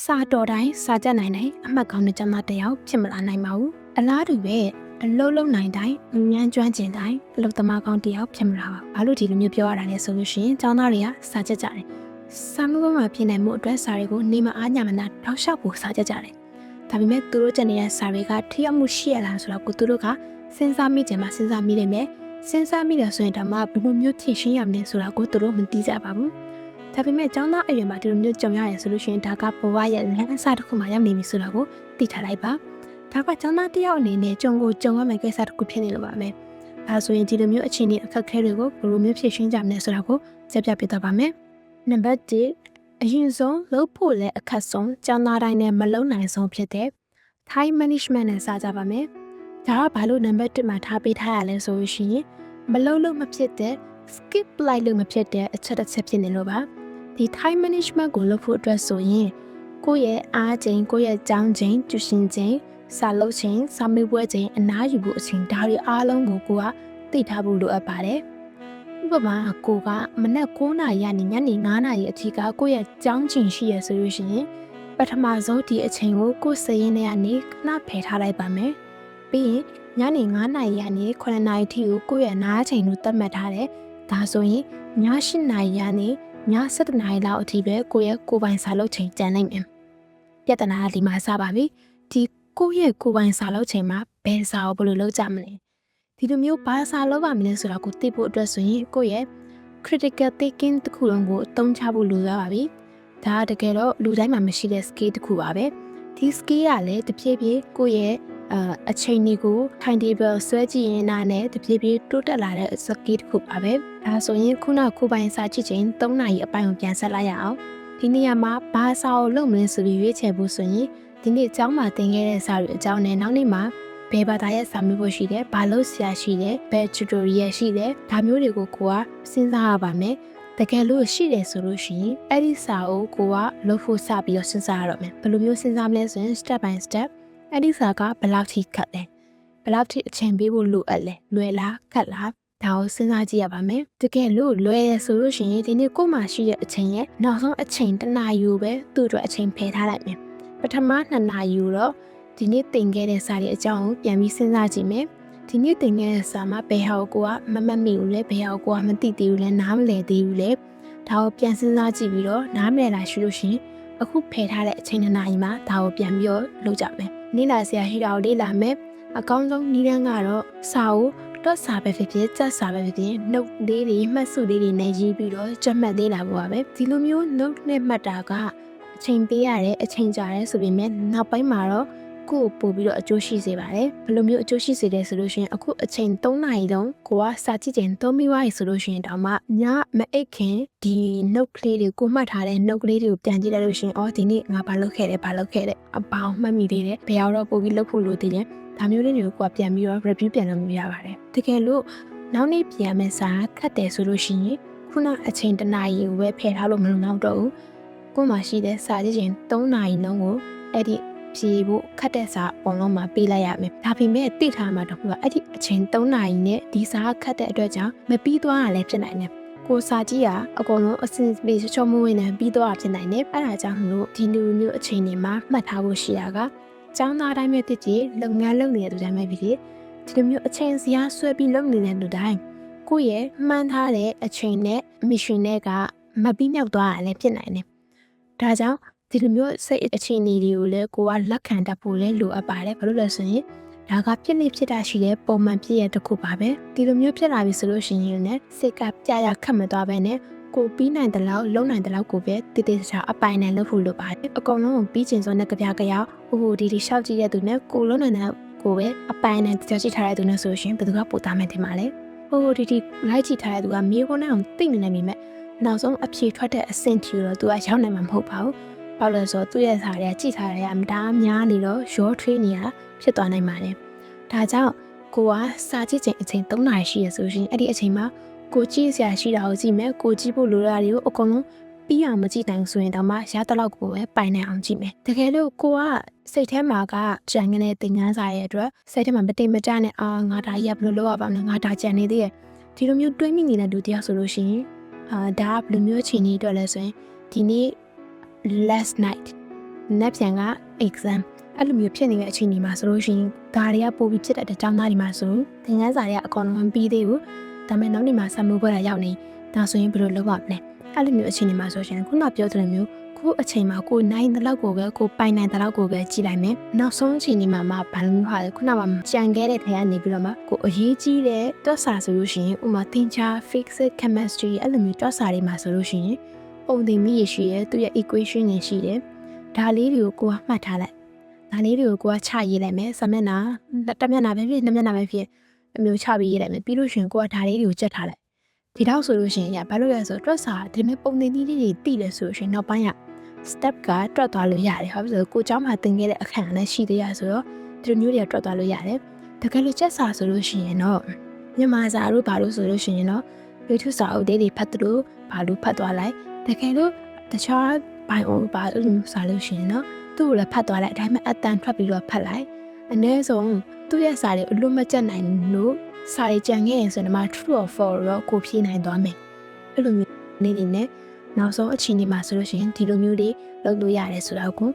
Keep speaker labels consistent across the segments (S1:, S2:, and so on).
S1: စာတော်တိုင်းစာကြနိုင်တဲ့အမှတ်ကောင်းတဲ့ကျမတယောက်ဖြစ်မလာနိုင်ပါဘူးအလားတူပဲအလုံးလုံးနိုင်တိုင်းဉာဏ်ကျွမ်းကျင်တိုင်းအလုပ်သမားကောင်းတယောက်ဖြစ်မလာပါဘာလို့ဒီလိုမျိုးပြောရတာလဲဆိုလို့ရှိရင်ကျောင်းသားတွေကစာကြကြတယ်စာမလို့မှဖြစ်နိုင်မှုအတွက်စာတွေကိုနေမအားညမနာတောက်လျှောက်ဖို့စာကြကြတယ်ဒါပေမဲ့သူတို့ကျန်နေတဲ့စာတွေကထိရောက်မှုရှိရလားဆိုတော့ကိုသူတို့ကစဉ်းစားမိကြမှာစဉ်းစားမိနေမယ်စဉ်းစားမိတယ်ဆိုရင်တော့မှဘယ်လိုမျိုးဖြည့်ရှင်းရမလဲဆိုတာကိုသူတို့မသိကြပါဘူးဒါပေမဲ့ကျောင်းသားအရွယ်မှာဒီလိုမျိုးကြုံရရဆိုလို့ရှိရင်ဒါကဘဝရဲ့လမ်းအစတစ်ခုမှရောက်နေပြီဆိုတာကိုသိထားလိုက်ပါဒါကကျောင်းသားတယောက်အနေနဲ့ကြုံရမယ့်ကိစ္စတစ်ခုဖြစ်နေလို့ပါမယ်ဒါဆိုရင်ဒီလိုမျိုးအခြေအနေအခက်အခဲတွေကိုဘယ်လိုမျိုးဖြည့်ရှင်းကြမလဲဆိုတာကိုဆက်ပြပေးသွားပါမယ်နံပါတ်1အရင်ဆုံးလုပ်ဖို့လည်းအခက်ဆုံးကျောင်းသားတိုင်းနဲ့မလုံနိုင်ဆုံးဖြစ်တဲ့ time management နဲ့စကြပါမယ်ဒါကဘာလို့နံပါတ်1မှာထားပေးထားရလဲဆိုလို့ရှိရင်မလုံမဖြစ်တဲ့ skip လိုက်လို့မဖြစ်တဲ့အချက်တစ်ချက်ဖြစ်နေလို့ပါဒီ time management ကိုလုပ်ဖို့အတွက်ဆိုရင်ကိုယ့်ရဲ့အားချိန်ကိုယ့်ရဲ့ကြောင်းချိန်ကျူရှင်ချိန်စာလုပ်ချိန်စာမေးပွဲချိန်အနားယူဖို့အချိန်ဒါတွေအားလုံးကိုကိုကသိထားဖို့လိုအပ်ပါတယ်ဥပမာကိုကမနက်9:00နာရီကနေညနေ9:00နာရီအထိကကိုယ့်ရဲ့ကြောင်းချိန်ရှိရဆိုလို့ရှိရင်ပထမဆုံးဒီအချိန်ကိုကိုယ်စရင်းနဲ့ကနေခဏဖယ်ထားလိုက်ပါမယ်ပြီးရင်ညနေ9:00နာရီကနေ9:00နာရီထိကိုကိုယ့်ရဲ့နားချိန်ကိုသတ်မှတ်ထားတယ်ဒါဆိုရင်ည8:00နာရီကနေည7:00နာရီလောက်အထိပဲကိုယ့်ရဲ့ကိုယ်ပိုင်စာလုပ်ချိန်ကျန်နိုင်မယ်ပြဿနာကဒီမှာစပါပြီဒီကိုယ့်ရဲ့ကိုယ်ပိုင်စာလုပ်ချိန်မှာဘယ်စာကိုဘယ်လိုလုပ်ကြမလဲဒီလိုမျိုးဘာစာလုပ်ပါမလဲဆိုတာကိုသိဖို့အတွက်ဆိုရင်ကိုယ့်ရဲ့ critical thinking တစ်ခုလုံးကိုအသုံးချဖို့လိုရပါပြီဒါကတကယ်တော့လူတိုင်းမှာမရှိတဲ့ skill တစ်ခုပါပဲဒီ skill ကလည်းတဖြည်းဖြည်းကိုယ့်ရဲ့အချိန်တွေကို timetable ဆွဲကြည့်ရင်နာနဲ့တဖြည်းဖြည်းတိုးတက်လာတဲ့ skill တစ်ခုပါပဲဒါဆိုရင်ခုနကိုပိုင်စာကြည့်ချိန်3 နာရီအပိုင်းကိုပြန်ဆက်လိုက်ရအောင်ဒီနေရာမှာဘာစာကိုလုပ်မလဲဆိုပြီးရွေးချယ်ဖို့ဆိုရင်ဒီနေ့ကျောင်းမှာသင်ခဲ့တဲ့စာတွေအကြောင်းနဲ့နောက်နေ့မှာဘယ်ဘာသာရဲ့စာမျိုးရှိတယ်ဘာလို့ဆရာရှိတယ်ဘယ် tutorial ရှိတယ်ဒါမျိုးတွေကိုကိုကစဉ်းစားရပါမယ်တကယ်လို့ရှိတယ်ဆိုလို့ရှိရင်အဲ့ဒီစာအုပ်ကိုကလုပ်ဖို့စပြီးတော့စဉ်းစားရတော့မယ်ဘယ်လိုမျိုးစဉ်းစားမလဲဆိုရင် step by step အဲ့ဒီစာကဘယ်လောက်ထိခက်လဲဘယ်လောက်ထိအချိန်ပေးဖို့လိုအပ်လဲလွယ်လားခက်လားဒါကိုစဉ်းစားကြည့်ရပါမယ်တကယ်လို့လွယ်ရဆိုလို့ရှိရင်ဒီနေ့ကိုမှရှိတဲ့အချိန်ရဲ့နောက်ဆုံးအချိန်1 နာရီကိုပဲသူ့အတွက်အချိန်ဖယ်ထားလိုက်မယ်ပထမ2 နာရီကိုတော့ဒီနေ့သင်ခဲ့တဲ့စာတွေအကြောင်းကိုပြန်ပြီးစဉ်းစားကြည့်မယ်ဒီနေ့သင်ခဲ့တဲ့စာမှာဘယ်ဟာကိုကမမှတ်မိဘူးလဲဘယ်ဟာကိုကမသိသေးဘူးလဲနားမလည်သေးဘူးလဲဒါကိုပြန်စဉ်းစားကြည့်ပြီးတော့နားမလည်တာရှိလို့ရှိရင်အခုဖယ်ထားတဲ့အချိန်2 နာရီမှာဒါကိုပြန်ပြီးတော့လုပ်ကြမယ်နေ့လာဆရာရှိတာကိုလေ့လာမယ်အကောင်းဆုံးနည်းလမ်းကတော့စာကိုတော့စာပဲဖြစ်ဖြစ်စက်စာပဲဖြစ်ဖြစ် note လေးတွေမှတ်စုလေးတွေနဲ့ရေးပြီးတော့ကြက်မှတ်သေးလာဖို့ပါပဲဒီလိုမျိုး note နဲ့မှတ်တာကအချိန်ပေးရတယ်အချိန်ကြာတယ်ဆိုပေမဲ့နောက်ပိုင်းမှာတော့ကိုယ်ပို့ပြီးတော့အကျိုးရှိစေပါတယ်ဘယ်လိုမျိုးအကျိုးရှိစေတယ်ဆိုလို့ရှိရင်အခုအချိန်3 နာရီလုံးကိုကစာကြည့်ချိန်3 မိနစ်ဆိုလို့ရှိရင်တောင်မှညမအိတ်ခင်ဒီ note ကလေးတွေကိုမှတ်ထားတဲ့ note ကလေးတွေကိုပြန်ကြည့်လိုက်လို့ရှိရင်ဒီနေ့ငါဘာလုပ်ခဲ့တယ်အပေါင်းမှတ်မိသေးတယ်ဘယ်ရောက်တော့ပို့ပြီးလုပ်ဖို့လိုသေးတယ်ဒါမျိုးလေးတွေကိုကပြန်ပြီးတော့ review ပြန်လုပ်လို့ရပါတယ်တကယ်လို့နောက်နေ့ပြန်မယ်စာခတ်တယ်ဆိုလို့ရှိရင်ခုနအချိန်1 နာရီကိုပဲဖယ်ထားလို့မလုံလောက်တော့ဘူးကိုယ်မှာရှိတဲ့စာကြည့်ချိန်3 နာရီလုံးကိုအဲ့ဒီဖြေဖို့ခတ်တဲ့စာပုံလုံးမှာပေးလိုက်ရမယ်ဒါပေမဲ့သိထားမှာတော့အဲ့ဒီအချိန်3 နာရီနဲ့ဒီစာခတ်တဲ့အတွက်ကြောင့်မပြီးသွားတာလည်းဖြစ်နိုင်တယ်ကိုစာကြီးကအကုန်လုံးအစင်ပြေချောမွေးနေပြီးသွားတာဖြစ်နိုင်တယ်အဲ့ဒါကြောင့်လို့ဒီလိုမျိုးအချိန်တွေမှာမှတ်ထားဖို့ရှိတာကကျောင်းသားတိုင်းပဲတည်ကြည်လုပ်ငန်းလုပ်နေတဲ့သူတိုင်းပဲဖြစ်ဒီလိုမျိုးအချိန်စရာဆွဲပြီးလုပ်နေတဲ့လူတိုင်းကိုယ့်ရဲ့မှန်းထားတဲ့အချိန်နဲ့ mission နဲ့ကမပြီးမြောက်သွားတာလည်းဖြစ်နိုင်တယ်ဒါကြောင့်ဒီလိုမျိုးစိတ်အခြေအနေတွေကိုလည်းကိုကလက်ခံတတ်ဖို့လည်းလိုအပ်ပါတယ်ဘာလို့လဲဆိုရင်ဒါကဖြစ်နေဖြစ်တာရှိတဲ့ပုံမှန်ဖြစ်ရတစ်ခုပါပဲဒီလိုမျိုးဖြစ်လာပြီဆိုလို့ရှိရင်လည်းစိတ်ကပြရခတ်မသွားပဲနဲ့ကိုပြီးနိုင်တဲ့လောက်လုံနိုင်တဲ့လောက်ကိုပဲတည်တည်ချာအပိုင်နဲ့လုပ်ဖို့လိုပါတယ်အကုန်လုံးကိုပြီးကျင်စွာနဲ့ကြပြကြရောက်ဒီရှောက်ကြည့်တဲ့သူနဲ့ကိုလုံနိုင်တဲ့ကိုပဲအပိုင်နဲ့ကြည့်ထားတဲ့သူနဲ့ဆိုရှင်ဘယ်သူကပိုသားမယ်တင်ပါလဲဒီလိုက်ကြည့်ထားတဲ့သူကမြေကုန်နဲ့အောင်သိနေနေမိမဲ့နောက်ဆုံးအဖြေထွက်တဲ့အဆင့်ထီတော့သူကရောက်နိုင်မှာမဟုတ်ပါဘူးဘာလို့လဲဆိုတော့သူ့ရဲ့စာတွေကကြည့်ထားတဲ့အမတားများနေတော့ရောထွေးနေတာဖြစ်သွားနိုင်ပါတယ်ဒါကြောင့်ကိုကစာကြည့်ချိန်အချိန်3 နာရီရှိရဆိုရှင်အဲ့ဒီအချိန်မှာကိုကြည့်စရာရှိတာကိုကြည့်မယ်ကိုကြည့်ဖို့လိုတာတွေကိုအကုန်လုံးပြီးအောင်မကြည့်နိုင်ဆိုရင်တော့မှရတဲ့လောက်ကိုပဲပိုင်နိုင်အောင်ကြည့်မယ်တကယ်လို့ကိုကစိတ်ထဲမှာကကြံနေတဲ့သင်ခန်းစာရဲ့အတွက်စိတ်ထဲမှာမတိမ်မကျနဲ့ငါဒါကြီးကဘယ်လိုလုပ်ရပါမလဲငါဒါကြံနေသေးရဲ့ဒီလိုမျိုးတွေးမိနေတဲ့လူတယောက်ဆိုလို့ရှိရင်ဒါကဘယ်လိုမျိုးအချိန်ကြီးအတွက်လဲဆိုရင်ဒီနေ့last night nap ပြန်က exam အဲ့လိုမျိုးဖြစ်နေတဲ့အချိန်ဒီမှာဆိုလို့ရှိရင်ဒါတွေကပို့ပြီးဖြစ်တဲ့အကြောင်းသားဒီမှာဆိုသင်ခန်းစာတွေကအကောင်လုံးမပြီးသေးဘူးဒါပေမဲ့နောက်နေ့မှာစာမိုးပွဲတာရောက်နေဒါဆိုရင်ဘယ်လိုလုပ်ရမလဲအဲ့လိုမျိုးအချိန်ဒီမှာဆိုရှင်ခုနပြောတဲ့မျိုးကိုအချိန်မှာကိုနိုင်တဲ့လောက်ကိုပဲကိုပိုင်နိုင်တဲ့လောက်ကိုပဲကြည်လိုက်မယ်နောက်ဆုံးအချိန်ဒီမှာဘာလို့ဟာလဲခုနကကြံခဲ့တဲ့ထဲကနေပြီးတော့မှကိုအရေးကြီးတဲ့တွက်စာဆိုလို့ရှိရင်ဥမာသင်္ချာ physics chemistry အဲ့လိုမျိုးတွက်စာတွေမှာဆိုလို့ရှိရင်ပုံသင်မိရရှိရဲသူရဲ့ equation တွေရှိတယ်ဒါလေးတွေကိုကိုကမှတ်ထားလိုက်ဒါလေးတွေကိုကိုကချရေးလိုက်မယ်စာမျက်နှာတစ်မျက်နှာပဲဖြစ်နှစ်မျက်နှာပဲဖြစ်အမျိုးချပြီးရေးလိုက်မယ်ပြီးလို့ရှိရင်ကိုကဒါလေးတွေကိုချက်ထားလိုက်ဒီတော့ဆိုလို့ရှိရင်ဘာလို့လဲဆိုတော့တွက်စာဒီမဲ့ပုံသင်နည်းလေးတွေသိလဲဆိုလို့ရှိရင်နောက်ပိုင်းကstep ကတွက်သွားလို့ရတယ်ဟုတ်ပြီဆိုကိုเจ้าမှာသင်ခဲ့တဲ့အခန်းနဲ့ရှိသေးရဆိုတော့ဒီလိုမျိုးတွေတွက်သွားလို့ရတယ်တကယ်လို့ချက်စာဆိုလို့ရှိရင်တော့မြန်မာစာတို့ဘာလို့ဆိုလို့ရှိရင်တော့ရွေးထုစာအုပ်တွေဖတ်သလိုဘာလို့ဖတ်သွားလိုက်တကယ်လို့တခြားဘိုင်အောင်ဘာလို့စာလို့ရှိရင်တော့သူ့ကိုလည်းဖတ်သွားလိုက်အတိုင်းမဲ့အတန်ထွက်ပြီးတော့ဖတ်လိုက်အနည်းဆုံးသူ့ရဲ့စာတွေအလွတ်မကျက်နိုင်လို့စာတွေကြံခဲ့ရင်ဆိုတော့ true or false တော့ကိုဖြေနိုင်သွားမယ်အဲ့လိုမျိုးနေနေနဲ့နောက်ဆုံးအချိန်ဒီမှာဆိုလို့ရှိရင်ဒီလိုမျိုးတွေလုပ်လို့ရတယ်ဆိုတော့ကို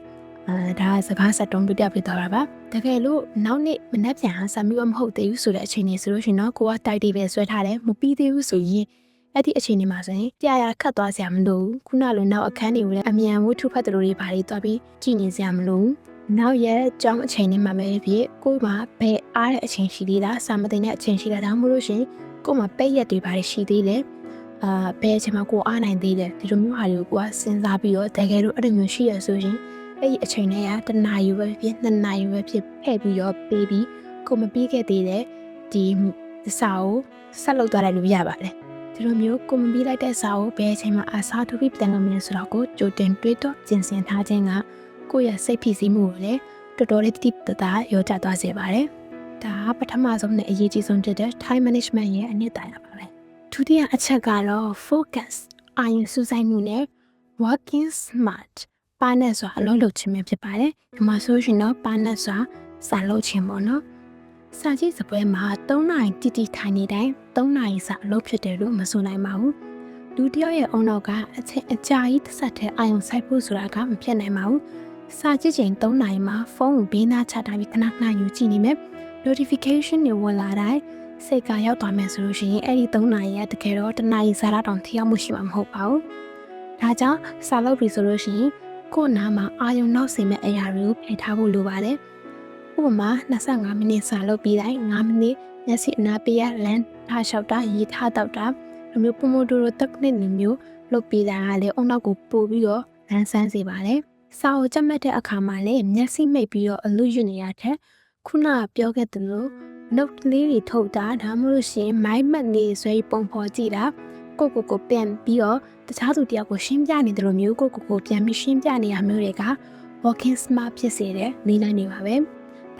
S1: ဒါစကားဆက်တုံးပြပြပြသွားတာပါတကယ်လို့နောက်နေ့မနက်ဖြန်စာမျိုးမဟုတ်သေးဘူးဆိုတဲ့အချိန်တွေဆိုလို့ရှိရင်တော့ကိုကတိုက်တွေပဲဆွဲထားတယ်မပြီးသေးဘူးဆိုရင်အဲ့ဒီအချိန်တွေမှာဆိုရင်ကြာရခတ်သွားစရာမလိုဘူးခုနလိုနောက်အခန်းတွေကိုလည်းအမြန်ဝှထုဖတ်တဲ့လူတွေဘာတွေသွားပြီးကြည်နေစရာမလိုဘူးနောက်ရဲ့အကြောင်းအချိန်တွေမှာပဲဖြစ်ကိုမှဘယ်အားတဲ့အချိန်ရှိသေးလားစာမသိတဲ့အချိန်ရှိလားဒါမှမဟုတ်လို့ရှိရင်ကိုမှပဲ့ရက်တွေဘာတွေရှိသေးလဲဘယ်အချိန်မှာကိုအားနိုင်သေးလဲဒီလိုမျိုးဟာတွေကိုကစဉ်းစားပြီးတော့တကယ်လို့အဲ့လိုမျိုးရှိရဆိုရင်အဲ့ဒီအချိန်တွေကတနာရီပဲဖြစ်နှစ်နာရီပဲဖြစ်ဖဲ့ပြီးတော့ပေးပြီးကိုမပြီးခဲ့သေးတဲ့ဒီစာကိုဆက်လုပ်သွားလိုက်လို့ရပါတယ်ဒီလိုမျိုးကိုမပြီးလိုက်တဲ့စာကိုဘယ်အချိန်မှာအစားထိုးပြီးပြန်လုပ်မလဲဆိုတော့ကိုကြိုတင်တွေးတော့ကျင်စင်ထားခြင်းကကိုယ့်ရဲ့စိတ်ဖိစီးမှုကိုလည်းတော်တော်လေးတိတိတသားရောကြသွားစေပါတယ်ဒါပထမဆုံးနဲ့အရေးကြီးဆုံးဖြစ်တဲ့ time management ရဲ့အနှစ်သာရပါပဲဒုတိယအချက်ကတော့ focus အာရုံစူးစိုက်မှုနဲ့ working smart ပါနဲ့စွာအလုပ်လုပ်ခြင်းပဲဖြစ်ပါတယ်ဒီမှာဆိုရှင်တော့ပါနဲ့စွာစာလုပ်ခြင်းပေါ့နော်စာကြည့်စပွဲမှာ3နာရီတိတိထိုင်နေတိုင်း3နာရီစာအလုပ်ဖြစ်တယ်လို့မဆိုနိုင်ပါဘူးလူတယောက်ရဲ့အုံနောက်ကအချိန်အကြာကြီးတစ်ဆက်တည်းအာရုံစိုက်ဖို့ဆိုတာကမဖြစ်နိုင်ပါဘူးစာကြည့်ချိန်3နာရီမှာဖုန်းကိုဘေးနားချထားပြီးခဏခဏယူကြည့်နေမယ် notification တွေဝင်လာတိုင်းစိတ်ကရောက်သွားမယ်ဆိုလို့ရှိရင်အဲ့ဒီ3နာရီကတကယ်တော့1နာရီစာတောင်ထိရောက်မှုရှိမှာမဟုတ်ပါဘူးဒါကြောင့်စာလုပ်ပြီဆိုလို့ရှိရင်ကိုယ်နာမှာအာရုံနောက်စေမဲ့အရာတွေကိုဖယ်ထားဖို့လိုပါတယ်ဥပမာ25မိနစ်စာလုပ်ပြီးတိုင်း5မိနစ်မျက်စိအနားပေးရလမ်းထားလျှောက်တာရေထားတောက်တာဒီမျိုးပုံမတိုးတက်နစ်မျိုးလုပ်ပြီးတာကလည်းအုံနောက်ကိုပို့ပြီးတော့လမ်းဆန်းစေပါတယ်စာအုပ်ကြက်မှတ်တဲ့အခါမှာလည်းမျက်စိမိတ်ပြီးတော့အလူယူနေရတဲ့ခုနပြောခဲ့သလိုနှုတ်လေးတွေထုတ်တာဒါမှမဟုတ်ရှင်မိုင်းမက်နေဆွဲပုံဖော်ကြည့်တာကိုပြန်ပြီးတော့တခြားသူတယောက်ကိုရှင်းပြနေတယ်လို့မျိုးကိုပြန်ပြီးရှင်းပြနေရမျိုးတွေက walking smart ဖြစ်စေတဲ့နည်းလမ်းတွေပါပဲ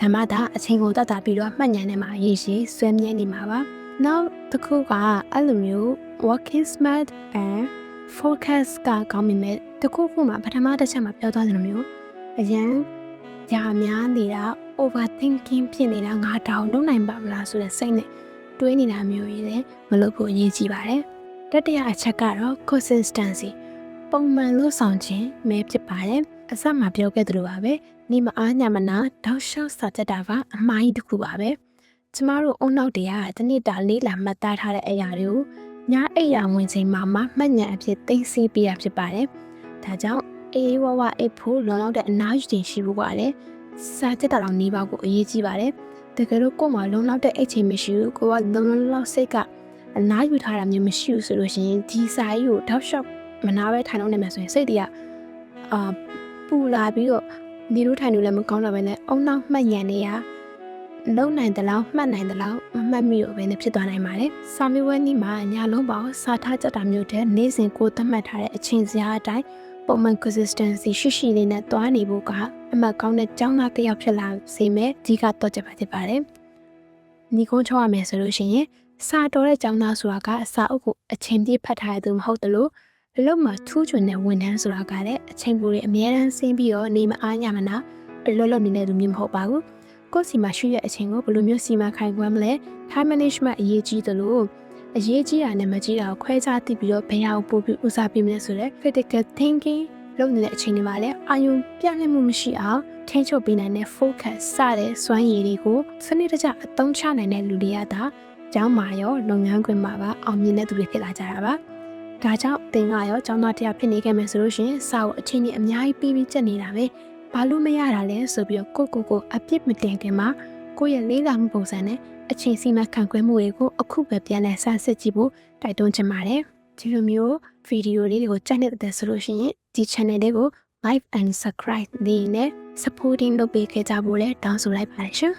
S1: ဒါမှသာအချိန်ကိုတတ်တာပြီးတော့မှတ်ဉာဏ်နဲ့မှရေရှည်ဆွဲမြဲနေမှာပါနောက်တစ်ခုကအဲ့လိုမျိုး walking smart and focus ကကောင်းပြီမဲ့တခုခုမှပထမတစ်ချက်မှာပြောသွားတယ်လို့မျိုးအရင်ကြာများနေတာ overthinking ဖြစ်နေတာငါတောင်လုပ်နိုင်ပါမလားဆိုတဲ့စိတ်နဲ့တွေးနေတာမျိုးကြီးလည်းမလုပ်ဖို့အရေးကြီးပါတယ်တတိယအချက်ကတော့ consistency ပုံမှန်လို့ဆောင်ခြင်းပဲဖြစ်ပါတယ်အစမှပြောခဲ့သလိုပါပဲနေမအားညမနာတောက်လျှောက်စာချက်တာကအမှားကြီးတစ်ခုပါပဲကျမတို့အုံနောက်တွေကတနေ့တာလေးလာမှတ်သားထားတဲ့အရာတွေကိုညအိပ်ရာဝင်ချိန်မှာမှမှတ်ဉာဏ်အဖြစ်သိသိပေးရဖြစ်ပါတယ်ဒါကြောင့်အေးဝဝအိပ်ဖို့လုံလောက်တဲ့အနားယူခြင်းရှိဖို့ကလည်းစာချက်တာလောက်နေပါကိုအရေးကြီးပါတယ်တကယ်လို့ကိုယ်မှာလုံလောက်တဲ့အိတ်ချိန်မရှိဘူးကိုကလုံလောက်စိတ်ကအနားယူထားတာမျိုးမရှိဘူးဆိုလို့ရှိရင်ဒီစာကြီးကိုတောက်လျှောက်မနာပဲထိုင်လို့နေမှာဆိုရင်စိတ်တွေကပူလာပြီးတော့ဒီလိုထိုင်လို့လည်းမကောင်းတော့ဘဲနဲ့အုံနောက်မှတ်ဉာဏ်နေရလုံနိုင်တဲ့လောက်မှတ်နိုင်တဲ့လောက်မမှတ်မိတော့ဘဲနဲ့ဖြစ်သွားနိုင်ပါတယ်စာမေးပွဲနည်းမှာညာလုံးပေါင်းစာထားကြတာမျိုးတဲ့နေ့စဉ်ကိုသတ်မှတ်ထားတဲ့အချိန်စရာအတိုင်းပုံမှန် consistency ရှိလေးနဲ့တွားနေဖို့ကအမှတ်ကောင်းတဲ့ကျောင်းသားတစ်ယောက်ဖြစ်လာစေမယ်ဒီကတော့ချက်ပါဖြစ်ပါတယ်ညီကုန်းချောရမယ်ဆိုလို့ရှိရင်စာတော်တဲ့ကျောင်းသားဆိုတာကစာအုပ်ကိုအချိန်ပြည့်ဖတ်ထားရသူမဟုတ်တယ်လို့အလုပ်မှာထူးချွန်တဲ့ဝန်ထမ်းဆိုတာကလည်းအချိန်ပိုတွေအများအားဆင်းပြီးတော့နေမအားညမနာအလုပ်လုပ်နေတဲ့သူမျိုးမဟုတ်ပါဘူးကိုယ်စီမှာရှိတဲ့အချိန်ကိုဘယ်လိုမျိုးစီမံခိုင်ခွဲမလဲ time management အရေးကြီးတယ်လို့အရေးကြီးတာနဲ့မကြီးတာကိုခွဲခြားသိပြီးတော့ဘယ်ဟာကိုပို့ပြီးဦးစားပေးမလဲဆိုတဲ့ critical thinking လုပ်နေတဲ့အချိန်တွေမှာလည်းအာယုံပြည့်မှုမရှိအောင်ထိန်းချုပ်ပေးနိုင်တဲ့ focus စတဲ့စွမ်းရည်တွေကိုစနစ်တကျအသုံးချနိုင်တဲ့လူတွေကသာကျောင်းမှာရောလုပ်ငန်းခွင်မှာပါအောင်မြင်တဲ့သူတွေဖြစ်လာကြတာပါ။ဒါကြောင့်သင်ကရောကျောင်းသားတရားဖြစ်နေခဲ့မယ်ဆိုလို့ရှိရင်စာအုပ်အချိန်ကြီးအများကြီးပြီးကျက်နေတာပဲ။ဘာလို့မရတာလဲဆိုပြီးကိုအပြစ်မတင်ခင်မှာကိုယ့်ရဲ့လေးလာမှုပုံစံနဲ့အချိန်စီမံခန့်ခွဲမှုတွေကိုအခုပဲပြန်လည်ဆန်းစစ်ကြည့်ဖို့တိုက်တွန်းချင်ပါတယ်။ဒီလိုမျိုးဗီဒီယိုလေးတွေကိုကြိုက်နေတဲ့ဆိုလို့ရှိရင်ဒီ channel လေးကို like and subscribe လေးနဲ့ supporting လုပ်ပေးခဲ့ကြဖို့လည်းတောင်းဆိုလိုက်ပါတယ်ရှင်။